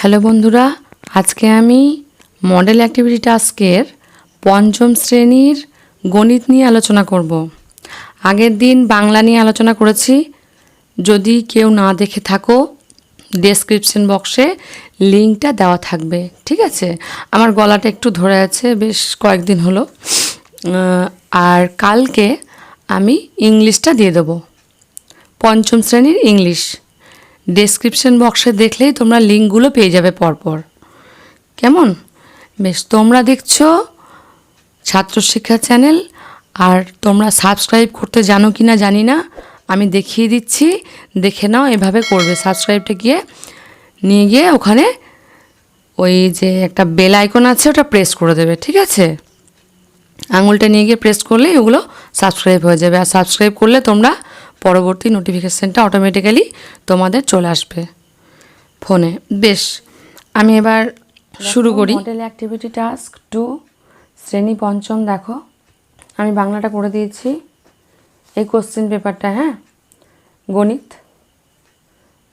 Hello বন্ধুরা, আজকে আমি মডেল অ্যাক্টিভিটি টাস্কের পঞ্চম শ্রেণীর গণিত নিয়ে আলোচনা করব। আগের দিন বাংলা নিয়ে আলোচনা করেছি। যদি কেউ না দেখে থাকো, ডেসক্রিপশন বক্সে লিঙ্কটা দেওয়া থাকবে, ঠিক আছে? আমার গলাটা একটু ধরে আছে, বেশ কয়েকদিন হলো। আর কালকে আমি ইংলিশটা দিয়ে দেবো, পঞ্চম শ্রেণীর ইংলিশ। ডেসক্রিপশন বক্সে দেখলেই তোমরা লিঙ্কগুলো পেয়ে যাবে পরপর। কেমন? বেশ, তোমরা দেখছো ছাত্র শিক্ষা চ্যানেল, আর তোমরা সাবস্ক্রাইব করতে জানো কি না জানি না, আমি দেখিয়ে দিচ্ছি, দেখে নাও। এভাবে করবে, সাবস্ক্রাইবটা নিয়ে গিয়ে ওখানে ওই যে একটা বেল আইকন আছে, ওটা প্রেস করে দেবে, ঠিক আছে? আঙুলটা নিয়ে গিয়ে প্রেস করলেই ওগুলো সাবস্ক্রাইব হয়ে যাবে। আর সাবস্ক্রাইব করলে তোমরা পরবর্তী নোটিফিকেশানটা অটোমেটিক্যালি তোমাদের চলে আসবে ফোনে। বেশ, আমি এবার শুরু করি। মডেল অ্যাক্টিভিটি টাস্ক 2, শ্রেণী পঞ্চম। দেখো, আমি বাংলাটা করে দিয়েছি, এই কোশ্চেন পেপারটা, হ্যাঁ, গণিত।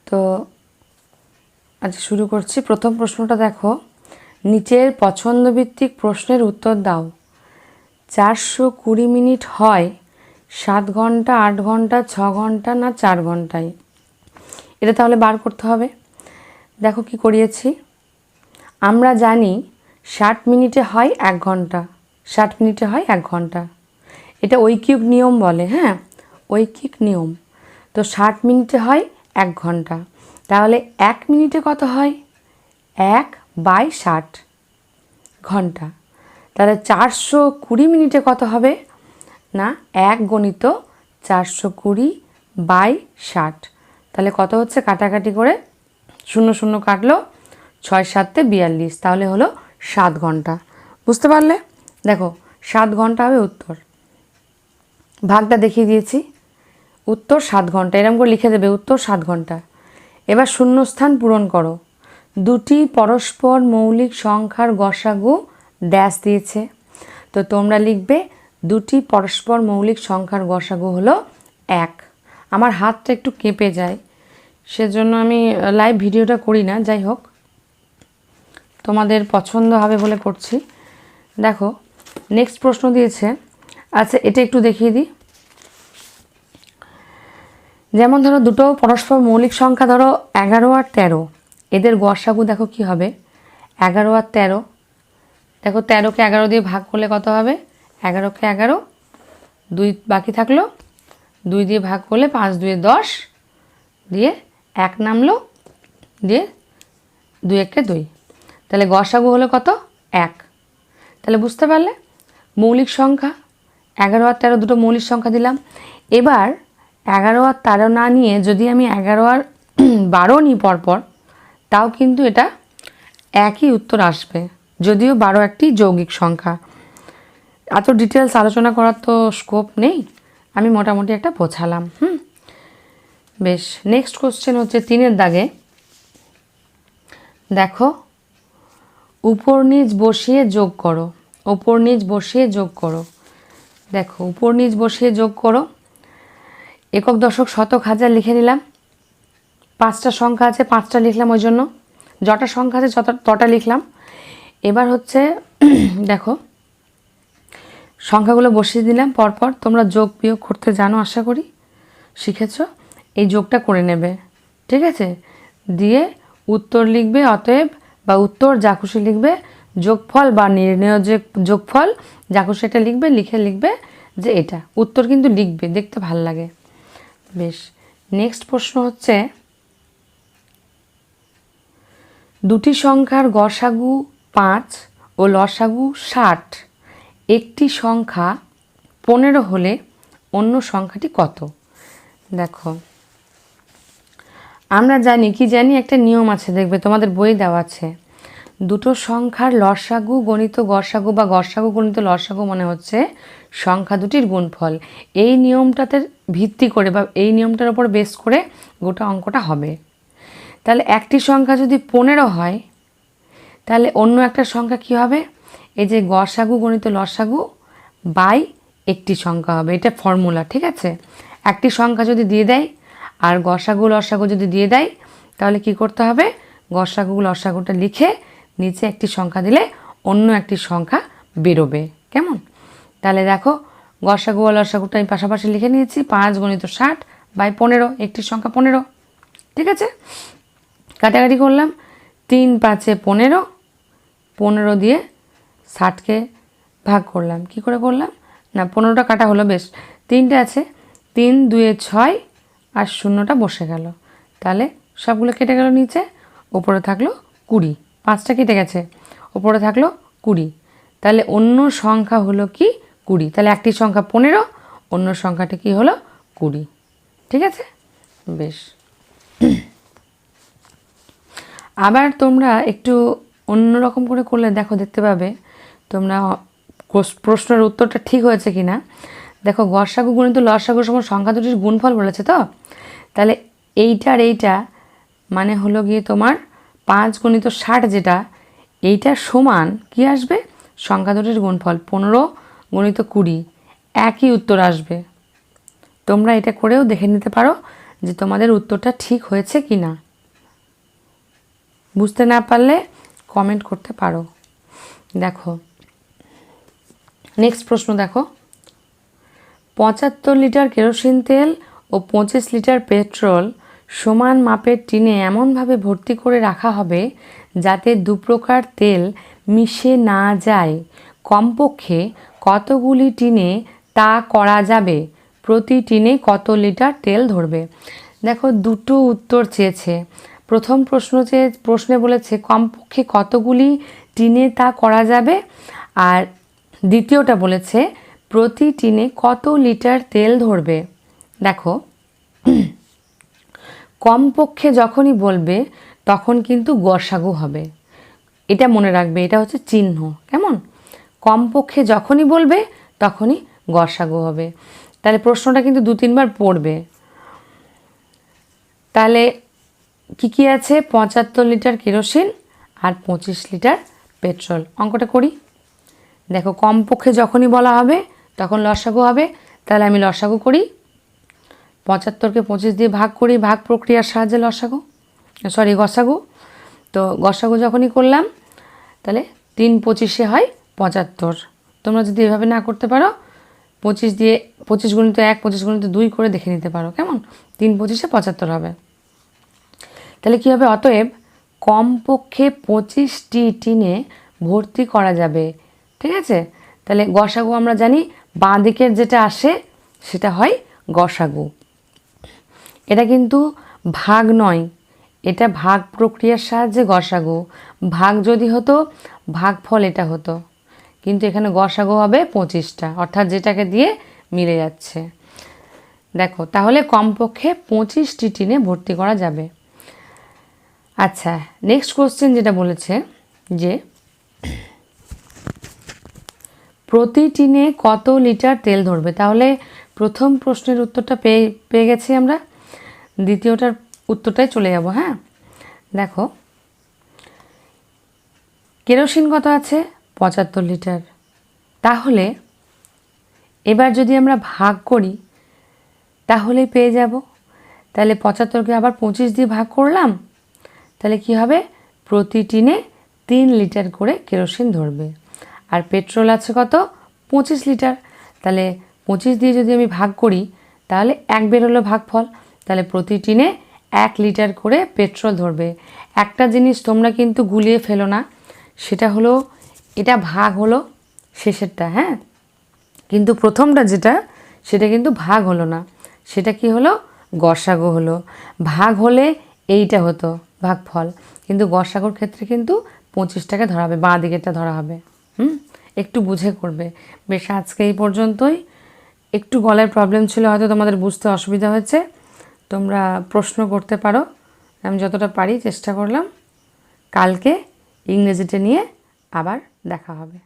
তো আজ শুরু করছি। প্রথম প্রশ্নটা দেখো, নিচের পছন্দভিত্তিক প্রশ্নের উত্তর দাও। 420 মিনিট হয় 7 ঘন্টা, 8 ঘন্টা, 6 ঘন্টা না 4 ঘন্টায়? এটা তাহলে বার করতে হবে। দেখো কি করিয়েছি। আমরা জানি 60 মিনিটে হয় 1 ঘন্টা, 60 মিনিটে হয় 1 ঘন্টা। এটা ঐকিক নিয়ম বলে, হ্যাঁ, ঐকিক নিয়ম। তো 60 মিনিটে হয় 1 ঘন্টা, তাহলে 1 মিনিটে কত হয়? 1/60 ঘন্টা। তাহলে 420 মিনিটে কত হবে? না, 1 গণিত 420/60। তাহলে কত হচ্ছে? কাটাকাটি করে 0 0 কাটলো, 6 7 42, তাহলে হলো 7 ঘন্টা। বুঝতে পারলে? দেখো, 7 ঘন্টা হবে উত্তর। ভাগটা দেখিয়ে দিয়েছি, উত্তর 7 ঘন্টা, এরকম করে লিখে দেবে, উত্তর 7 ঘন্টা। এবার শূন্যস্থান পূরণ করো। দুটি পরস্পর মৌলিক সংখ্যার গসাগু ড্যাশ দিয়েছে, তো তোমরা লিখবে দুটি পরস্পর মৌলিক সংখ্যার গসাগু হলো 1। আমার হাতটা একটু কেঁপে যায়, সেজন্য আমি লাইভ ভিডিওটা করি না। যাই হোক, তোমাদের পছন্দ হবে বলে করছি। দেখো, নেক্সট প্রশ্ন দিয়েছে। আচ্ছা, এটা একটু দেখিয়ে দিই। যেমন ধরো, দুটো পরস্পর মৌলিক সংখ্যা, ধরো 11 আর 13, এদের গসাগু দেখো কি হবে? 11 আর 13। দেখো, 13কে 11 দিয়ে ভাগ করলে কত হবে? 11কে 11, 2 বাকি থাকলো, 2 দিয়ে ভাগ করলে 5 2 10, দিয়ে 1 নামলো, দিয়ে 2 1 2। তাহলে গসাগু হলো কত? 1। তাহলে বুঝতে পারলে, মৌলিক সংখ্যা 11 আর 13 দুটো মৌলিক সংখ্যা দিলাম। এবার 11 আর 13 না নিয়ে যদি আমি 11 আর 12 নিই পরপর, তাও কিন্তু এটা একই উত্তর আসবে, যদিও 12 একটি যৌগিক সংখ্যা। এত ডিটেলস আলোচনা করার তো স্কোপ নেই, আমি মোটামুটি একটা বোঝালাম। বেশ, নেক্সট কোশ্চেন হচ্ছে 3-এর দাগে। দেখো, উপর নিচ বসিয়ে যোগ করো, উপর নিচ বসিয়ে যোগ করো। দেখো, উপর নিচ বসিয়ে যোগ করো। একক দশক শতক হাজার লিখে নিলাম, 5টা সংখ্যা আছে, 5টা লিখলাম, ওই জন্য যটা সংখ্যা আছে তটা লিখলাম। এবার হচ্ছে দেখো, সংখ্যাগুলো বসিয়ে দিলাম পরপর। তোমরা যোগ বিয়োগ করতে জানো, আশা করি শিখেছ। এই যোগটা করে নেবে, ঠিক আছে? দিয়ে উত্তর লিখবে, অতএব, বা উত্তর যা খুশি লিখবে, যোগফল বা নির্ণয় যে যোগফল যা খুশি এটা লিখবে, লিখবে যে এটা উত্তর, কিন্তু লিখবে, দেখতে ভাল লাগে। বেশ, নেক্সট প্রশ্ন হচ্ছে, দুটি সংখ্যার গসাগু 5 ও লসাগু 60, একটি সংখ্যা 15 হলে অন্য সংখ্যাটি কত? দেখো, আমরা জানি একটা নিয়ম আছে, দেখবে তোমাদের বই দেওয়া আছে। দুটো সংখ্যার লসাগু গণিত গসাগু, বা গসাগু গণিত লসাগু মানে হচ্ছে সংখ্যা দুটির গুণফল। এই নিয়মটাতে ভিত্তি করে, বা এই নিয়মটার উপর বেস করে গোটা অঙ্কটা হবে। তাহলে একটি সংখ্যা যদি 15 হয়, তাহলে অন্য একটা সংখ্যা কি হবে? এই যে গসাগু গণিত লসাগু বাই একটি সংখ্যা হবে, এটা ফর্মুলা, ঠিক আছে? একটি সংখ্যা যদি দিয়ে দেয় আর গসাগু লসাগু যদি দিয়ে দেয়, তাহলে কি করতে হবে? গসাগু লসাগুটা লিখে নিচে একটি সংখ্যা দিলে অন্য একটি সংখ্যা বেরোবে। কেমন? তাহলে দেখো গসাগু আর লসাগুটা আমি পাশাপাশি লিখে নিয়েছি। 5 × 60/15, একটি সংখ্যা 15। ঠিক আছে, কাটাকাটি করলাম। 3 × 5 = 15, 15 দিয়ে 60কে ভাগ করলাম। কি করে করলাম? না, 15টা কাটা হলো, বেশ 3টে আছে। 3 × 2 = 6 আর 0টা বসে গেল। তাহলে সবগুলো কেটে গেল নিচে, ওপরে থাকলো 20। 5টা কেটে গেছে, ওপরে থাকলো 20। তাহলে অন্য সংখ্যা হলো কি? 20। তাহলে একটি সংখ্যা 15, অন্য সংখ্যাটি কি হলো? 20। ঠিক আছে, বেশ। আবার তোমরা একটু অন্যরকম করে করলে দেখো, দেখতে পাবে তোমরা প্রশ্নের উত্তরটা ঠিক হয়েছে কি না। দেখো, গসাগু গুণিত লসাগু সমান সংখ্যা দুটির গুণফল বলেছে তো। তাহলে এইটার এইটা মানে হলো গিয়ে তোমার 5 × 60, যেটা এইটা সমান কি আসবে? সংখ্যা দুটির গুণফল 15 × 20, একই উত্তর আসবে। তোমরা এটা করেও দেখে নিতে পারো যে তোমাদের উত্তরটা ঠিক হয়েছে কি না। বুঝতে না পারলে কমেন্ট করতে পারো। দেখো নেক্সট প্রশ্ন দেখো, 75 লিটার কেরোসিন তেল ও 25 লিটার পেট্রোল সমান মাপের টিনে এমনভাবে ভর্তি করে রাখা হবে যাতে দু প্রকার তেল মিশে না যায়। কমপক্ষে কতগুলি টিনে তা করা যাবে? প্রতি টিনে কত লিটার তেল ধরবে? দেখো, দুটো উত্তর চেয়েছে। প্রথম প্রশ্নে বলেছে কমপক্ষে কতগুলি টিনে তা করা যাবে, আর দ্বিতীয়টা বলেছে প্রতি টিনে কত লিটার তেল ধরবে। দেখো, কমপক্ষে যখনই বলবে তখন কিন্তু গসাগু হবে, এটা মনে রাখবে, এটা হচ্ছে চিহ্ন। কেমন? কমপক্ষে যখনই বলবে তখনই গসাগু হবে। তাহলে প্রশ্নটা কিন্তু 2-3 বার পড়বে। তাহলে কি কি আছে? 75 লিটার কেরোসিন আর 25 লিটার পেট্রোল। অঙ্কটা করি। দেখো, কমপক্ষে যখনই বলা হবে তখন লসাগু হবে। তাহলে আমি লসাগু করি। 75কে 25 দিয়ে ভাগ করি, ভাগ প্রক্রিয়ার সাহায্যে গসাগু। তো গসাগু যখনই করলাম তাহলে 3 × 25 হয় 75। তোমরা যদি এভাবে না করতে পারো, 25 দিয়ে 25 × 1, 25 × 2 করে দেখে নিতে পারো। কেমন? 3 × 25 = 75 হবে। তাহলে কী হবে? অতএব কমপক্ষে 25টি টিনে ভর্তি করা যাবে। ঠিক আছে, তাহলে গসাগু আমরা জানি বাঁ দিকের যেটা আসে সেটা হয় গসাগু। এটা কিন্তু ভাগ নয়, এটা ভাগ প্রক্রিয়ার সাহায্যে গসাগু। ভাগ যদি হতো ভাগফল এটা হতো, কিন্তু এখানে গসাগু হবে 25টা, অর্থাৎ যেটাকে দিয়ে মিলে যাচ্ছে। দেখো, তাহলে কমপক্ষে 25টি টিনে ভর্তি করা যাবে। আচ্ছা, নেক্সট কোশ্চেন যেটা বলেছে যে প্রতি টিনে কত লিটার তেল ধরবে। তাহলে প্রথম প্রশ্নের উত্তরটা পেয়ে গেছি আমরা, দ্বিতীয়টার উত্তরটাই চলে যাব। হ্যাঁ, দেখো, কেরোসিন কত আছে? 75 লিটার। তাহলে এবার যদি আমরা ভাগ করি তাহলেই পেয়ে যাব। তাহলে 75কে আবার 25 দিয়ে ভাগ করলাম, তাহলে কি হবে? প্রতি টিনে 3 লিটার করে কেরোসিন ধরবে। আর পেট্রোল আছে কত? 25 লিটার। তাহলে 25 দিয়ে যদি আমি ভাগ করি তাহলে 1 বেরোলো ভাগফল। তাহলে প্রতি টিনে 1 লিটার করে পেট্রোল ধরবে। একটা জিনিস তোমরা কিন্তু গুলিয়ে ফেলো না, সেটা হলো এটা ভাগ হলো শেষেরটা, হ্যাঁ, কিন্তু প্রথমটা যেটা সেটা কিন্তু ভাগ হলো না, সেটা কি হলো? গসাগু হলো। ভাগ হলে এইটা হতো ভাগফল, কিন্তু গসাগুর ক্ষেত্রে কিন্তু 25টাকে ধরা হবে, বাঁ দিকেরটা ধরা হবে। একটু বুঝে করবে। বেশ, আজকে এই পর্যন্তই। একটু গলার প্রবলেম ছিল, হয়তো তোমাদের বুঝতে অসুবিধা হয়েছে। তোমরা প্রশ্ন করতে পারো, আমি যতটা পারি চেষ্টা করলাম। কালকে ইংরেজিতে নিয়ে আবার দেখা হবে।